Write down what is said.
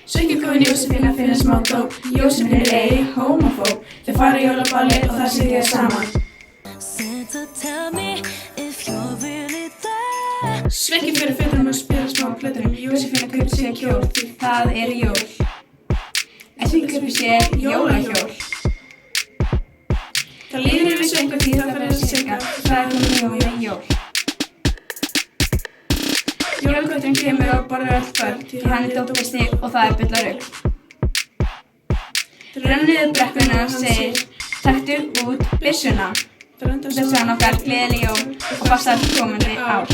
Svekkjukomin Jósefína fyrir smá dóp. Jósefín er ei homofób. Þau fara í jólaballi og það sitja þau saman. Svekkjur fyrir fötunum og spila smá plötunum. Jósefína kaupir sér kjól því það er jól. En Svekkjur kaupir sér jólahjól. Það líður yfir Svekkju því það fer að sigga. Það er komið jól. Jólakötturinn kemur og borðar allt börn því hann er dópveisti og það er bull og rugl. Rennur niður brekkuna og segir: taktu út byssuna. Byssan okkar, gleðileg jól og passar komandi ár.